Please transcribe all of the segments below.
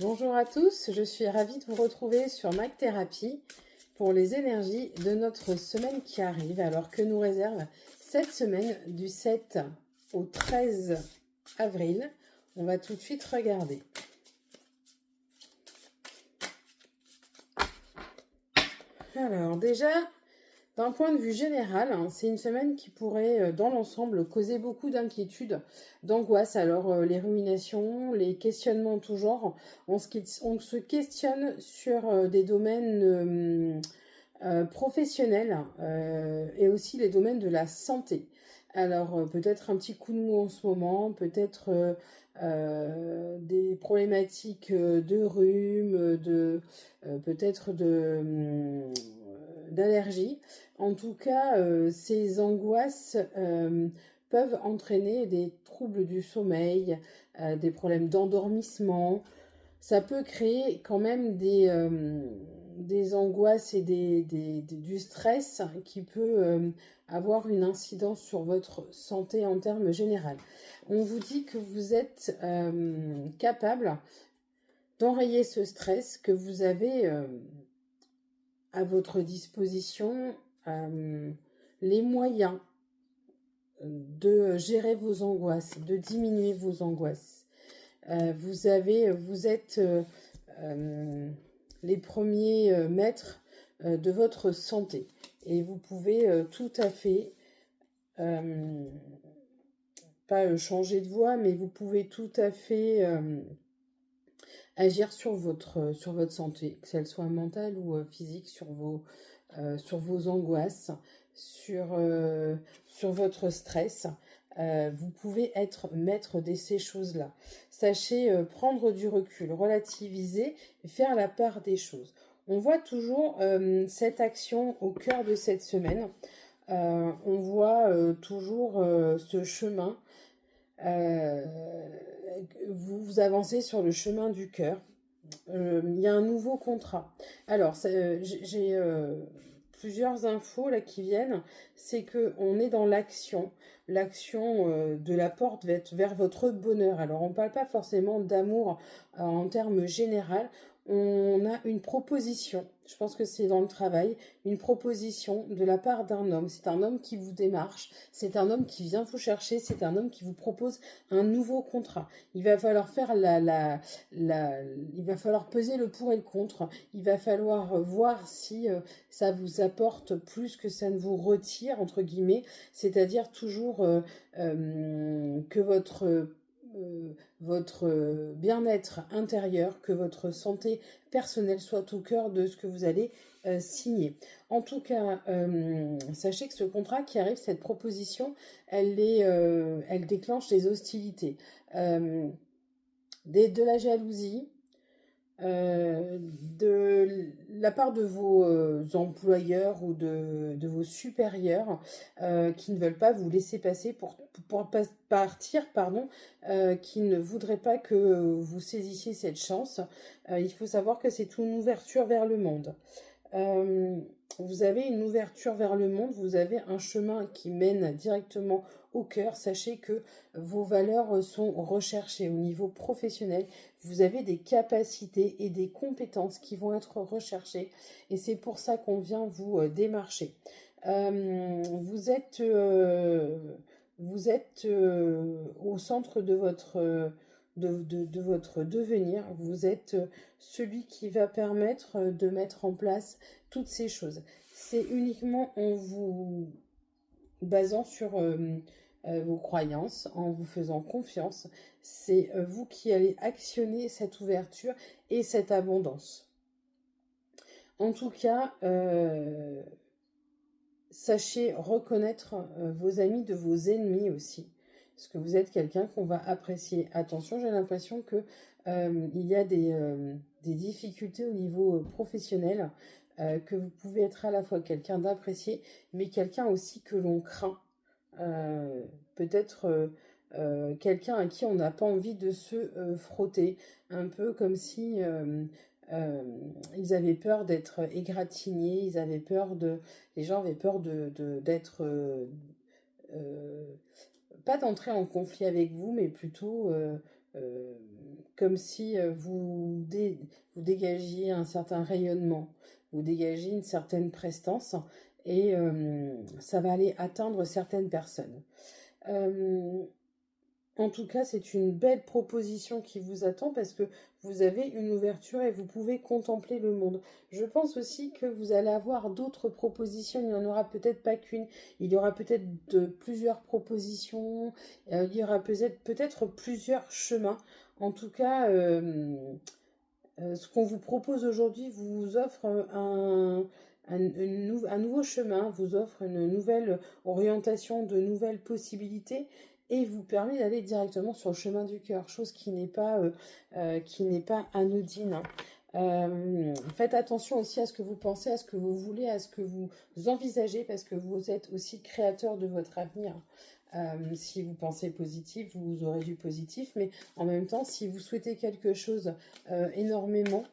Bonjour à tous, je suis ravie de vous retrouver sur Mag Thérapie pour les énergies de notre semaine qui arrive. Alors que nous réserve cette semaine du 7 au 13 avril. On va tout de suite regarder. Alors déjà, d'un point de vue général, c'est une semaine qui pourrait, dans l'ensemble, causer beaucoup d'inquiétudes, d'angoisse. Alors, les ruminations, les questionnements en tout genre, on se questionne sur des domaines professionnels et aussi les domaines de la santé. Alors, peut-être un petit coup de mou en ce moment, peut-être des problématiques de rhume, peut-être d'allergie. En tout cas, ces angoisses peuvent entraîner des troubles du sommeil, des problèmes d'endormissement. Ça peut créer quand même des angoisses et du stress qui peut avoir une incidence sur votre santé en termes généraux. On vous dit que vous êtes capable d'enrayer ce stress, que vous avez à votre disposition les moyens de gérer vos angoisses, de diminuer vos angoisses. Vous êtes les premiers maîtres de votre santé et vous pouvez tout à fait pas changer de voie, mais vous pouvez tout à fait agir sur votre santé, que celle soit mentale ou physique, sur vos angoisses, sur votre stress. Vous pouvez être maître de ces choses-là. Sachez prendre du recul, relativiser et faire la part des choses. On voit toujours cette action au cœur de cette semaine. On voit toujours ce chemin. Vous avancez sur le chemin du cœur. Il y a un nouveau contrat. Alors, j'ai plusieurs infos là qui viennent. C'est que on est dans l'action de la porte vers votre bonheur. Alors, on ne parle pas forcément d'amour en termes généraux. On a une proposition, je pense que c'est dans le travail, une proposition de la part d'un homme. C'est un homme qui vous démarche, c'est un homme qui vient vous chercher, c'est un homme qui vous propose un nouveau contrat. Il va falloir faire il va falloir peser le pour et le contre. Il va falloir voir si ça vous apporte plus que ça ne vous retire, entre guillemets, c'est-à-dire toujours que votre bien-être intérieur, que votre santé personnelle soit au cœur de ce que vous allez signer. En tout cas, sachez que ce contrat qui arrive, cette proposition, elle déclenche des hostilités, de la jalousie, de la part de vos employeurs ou de vos supérieurs qui ne veulent pas vous laisser passer pour partir, qui ne voudraient pas que vous saisissiez cette chance. Il faut savoir que c'est une ouverture vers le monde. Vous avez une ouverture vers le monde, vous avez un chemin qui mène directement au cœur. Sachez que vos valeurs sont recherchées au niveau professionnel. Vous avez des capacités et des compétences qui vont être recherchées et c'est pour ça qu'on vient vous démarcher. Vous êtes au centre de votre devenir. Vous êtes celui qui va permettre de mettre en place toutes ces choses. C'est uniquement en vous basant sur vos croyances, en vous faisant confiance. C'est vous qui allez actionner cette ouverture et cette abondance. En tout cas, sachez reconnaître vos amis de vos ennemis aussi. Parce que vous êtes quelqu'un qu'on va apprécier. Attention, j'ai l'impression que il y a des difficultés au niveau professionnel, que vous pouvez être à la fois quelqu'un d'apprécié, mais quelqu'un aussi que l'on craint. Peut-être quelqu'un à qui on n'a pas envie de se frotter. Un peu comme si ils avaient peur d'être égratignés, les gens avaient peur d'être pas d'entrer en conflit avec vous, mais plutôt euh, comme si vous dégagiez un certain rayonnement, vous dégagez une certaine prestance et ça va aller atteindre certaines personnes. Euh, En tout cas, c'est une belle proposition qui vous attend parce que vous avez une ouverture et vous pouvez contempler le monde. Je pense aussi que vous allez avoir d'autres propositions. Il n'y en aura peut-être pas qu'une. Il y aura peut-être plusieurs propositions. Il y aura peut-être plusieurs chemins. En tout cas, ce qu'on vous propose aujourd'hui vous offre un nouveau chemin, vous offre une nouvelle orientation, de nouvelles possibilités et vous permet d'aller directement sur le chemin du cœur, chose qui n'est pas anodine. Faites attention aussi à ce que vous pensez, à ce que vous voulez, à ce que vous envisagez, parce que vous êtes aussi créateur de votre avenir. Si vous pensez positif, vous aurez du positif, mais en même temps, si vous souhaitez quelque chose énormément,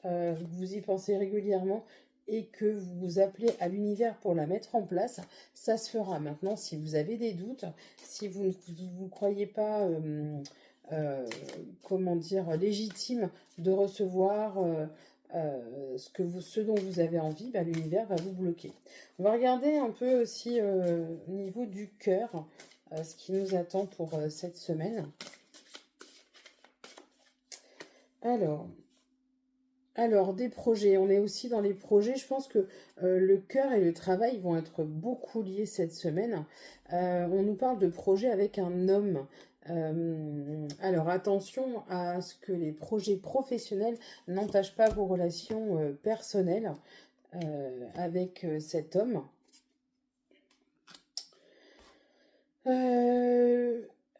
vous y pensez régulièrement et que vous vous appelez à l'univers pour la mettre en place, ça se fera. Maintenant, si vous avez des doutes, si vous ne croyez pas, comment dire, légitime de recevoir ce dont vous avez envie, bah, l'univers va vous bloquer. On va regarder un peu aussi au niveau du cœur, ce qui nous attend pour cette semaine. Alors, des projets, on est aussi dans les projets. Je pense que le cœur et le travail vont être beaucoup liés cette semaine. On nous parle de projets avec un homme. Alors, attention à ce que les projets professionnels n'entachent pas vos relations personnelles avec cet homme.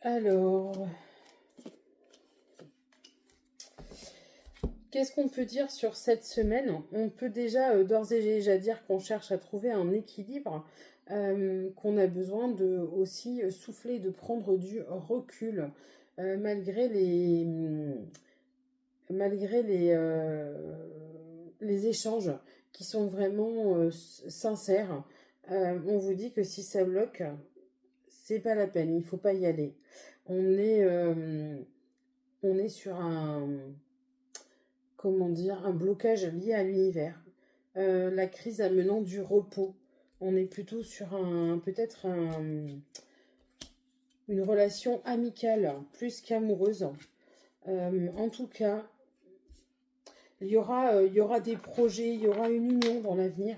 Alors... Qu'est-ce qu'on peut dire sur cette semaine? On peut déjà d'ores et déjà dire qu'on cherche à trouver un équilibre, qu'on a besoin de aussi souffler, de prendre du recul, malgré les échanges qui sont vraiment sincères. On vous dit que si ça bloque, c'est pas la peine, il faut pas y aller. On est sur un blocage lié à l'univers. La crise amenant du repos. On est plutôt sur une relation amicale plus qu'amoureuse. En tout cas, il y aura des projets, il y aura une union dans l'avenir.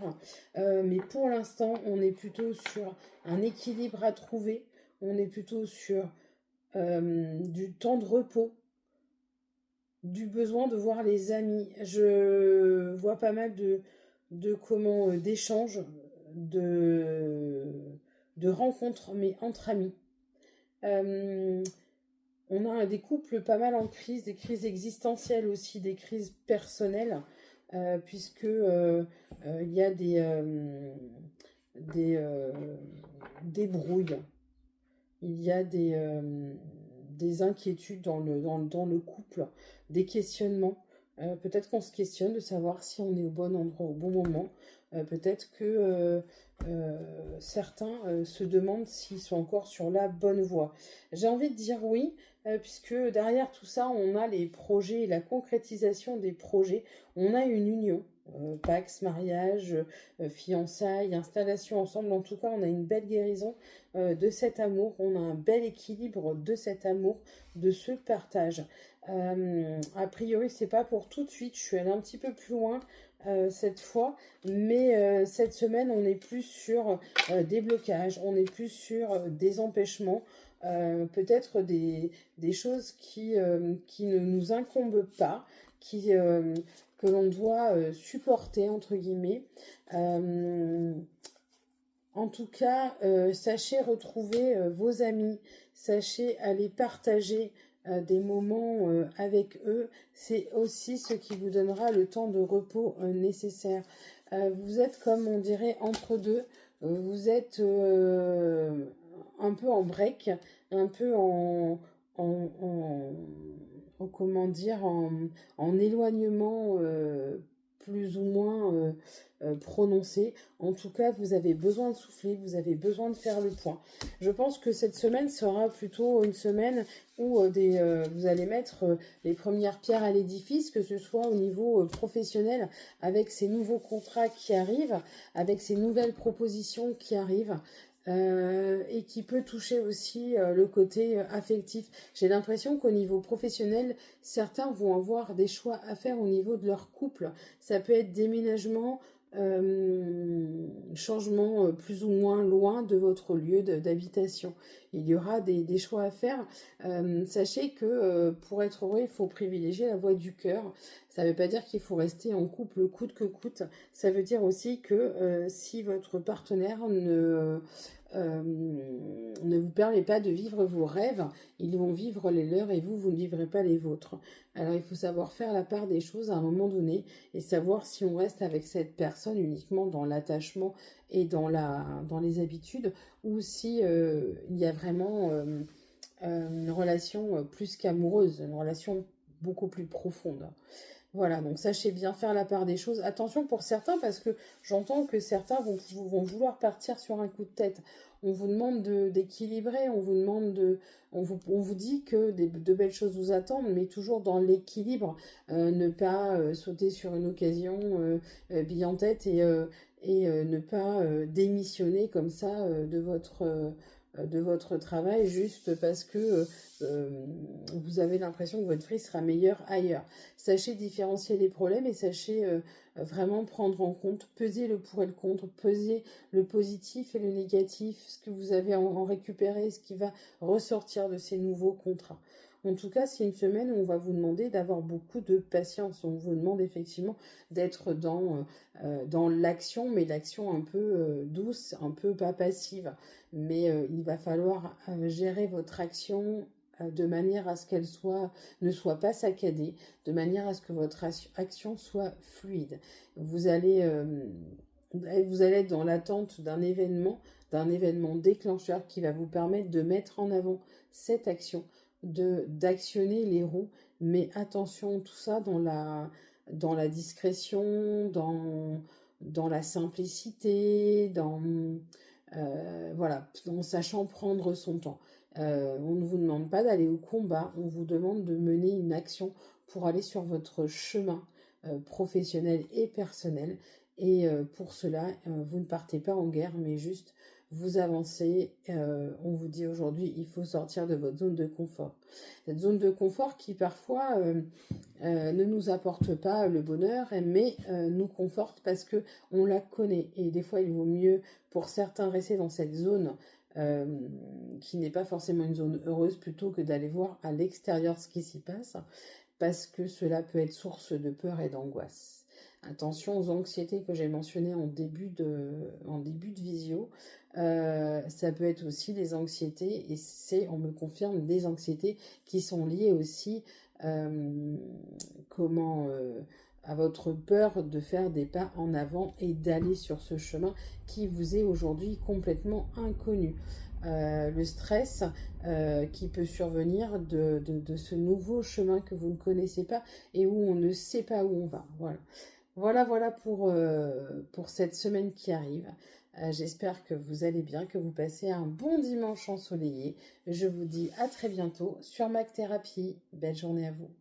Mais pour l'instant, on est plutôt sur un équilibre à trouver. On est plutôt sur du temps de repos, du besoin de voir les amis. Je vois pas mal d'échanges, de rencontres, mais entre amis. On a des couples pas mal en crise, des crises existentielles aussi, des crises personnelles, puisque il y a des brouilles, il y a des inquiétudes dans le couple, des questionnements. Peut-être qu'on se questionne de savoir si on est au bon endroit au bon moment. Peut-être que certains se demandent s'ils sont encore sur la bonne voie. J'ai envie de dire oui, puisque derrière tout ça, on a les projets et la concrétisation des projets. On a une union. Pax, mariage, fiançailles, installation ensemble. En tout cas, on a une belle guérison de cet amour. On a un bel équilibre de cet amour, de ce partage. A priori, c'est pas pour tout de suite. Je suis allée un petit peu plus loin cette fois, mais cette semaine, on est plus sur des blocages, on est plus sur des empêchements. Peut-être des choses qui ne nous incombent pas, que l'on doit supporter, entre guillemets. En tout cas, sachez retrouver vos amis, sachez aller partager des moments avec eux. C'est aussi ce qui vous donnera le temps de repos nécessaire. Vous êtes, comme on dirait, entre deux. Vous êtes un peu en break, un peu comment dire, en éloignement plus ou moins prononcée. En tout cas, vous avez besoin de souffler, vous avez besoin de faire le point. Je pense que cette semaine sera plutôt une semaine où vous allez mettre les premières pierres à l'édifice, que ce soit au niveau professionnel, avec ces nouveaux contrats qui arrivent, avec ces nouvelles propositions qui arrivent. Et qui peut toucher aussi le côté affectif. J'ai l'impression qu'au niveau professionnel, certains vont avoir des choix à faire au niveau de leur couple. Ça peut être déménagement, changement plus ou moins loin de votre lieu d'habitation. Il y aura des choix à faire. Sachez que pour être heureux, il faut privilégier la voie du cœur. Ça ne veut pas dire qu'il faut rester en couple coûte que coûte. Ça veut dire aussi que si votre partenaire ne vous permet pas de vivre vos rêves, ils vont vivre les leurs et vous ne vivrez pas les vôtres. Alors il faut savoir faire la part des choses à un moment donné et savoir si on reste avec cette personne uniquement dans l'attachement et dans les habitudes ou si il y a vraiment une relation plus qu'amoureuse, une relation beaucoup plus profonde. Voilà, donc sachez bien faire la part des choses. Attention pour certains, parce que j'entends que certains vont vouloir partir sur un coup de tête. On vous demande d'équilibrer, on vous dit que de belles choses vous attendent, mais toujours dans l'équilibre. Ne pas sauter sur une occasion bille en tête et ne pas démissionner comme ça de votre travail juste parce que vous avez l'impression que votre vie sera meilleure ailleurs. Sachez différencier les problèmes et sachez vraiment prendre en compte, peser le pour et le contre, peser le positif et le négatif, ce que vous avez en récupéré, ce qui va ressortir de ces nouveaux contrats. En tout cas, c'est une semaine où on va vous demander d'avoir beaucoup de patience. On vous demande effectivement d'être dans l'action, mais l'action un peu douce, un peu pas passive. Mais il va falloir gérer votre action de manière à ce qu'elle ne soit pas saccadée, de manière à ce que votre action soit fluide. Vous allez être dans l'attente d'un événement déclencheur qui va vous permettre de mettre en avant cette action, d'actionner les roues, mais attention, tout ça dans la discrétion, dans la simplicité, voilà, en sachant prendre son temps. On ne vous demande pas d'aller au combat, on vous demande de mener une action pour aller sur votre chemin professionnel et personnel. Et pour cela, vous ne partez pas en guerre, mais juste vous avancez. On vous dit aujourd'hui, il faut sortir de votre zone de confort. Cette zone de confort qui parfois ne nous apporte pas le bonheur, mais nous conforte parce que on la connaît. Et des fois, il vaut mieux pour certains rester dans cette zone qui n'est pas forcément une zone heureuse plutôt que d'aller voir à l'extérieur ce qui s'y passe, parce que cela peut être source de peur et d'angoisse. Attention aux anxiétés que j'ai mentionnées en début de visio. Ça peut être aussi des anxiétés, et on me confirme, des anxiétés qui sont liées aussi à votre peur de faire des pas en avant et d'aller sur ce chemin qui vous est aujourd'hui complètement inconnu. Le stress qui peut survenir de ce nouveau chemin que vous ne connaissez pas et où on ne sait pas où on va. Voilà pour cette semaine qui arrive. J'espère que vous allez bien, que vous passez un bon dimanche ensoleillé. Je vous dis à très bientôt sur Mac Thérapie. Belle journée à vous.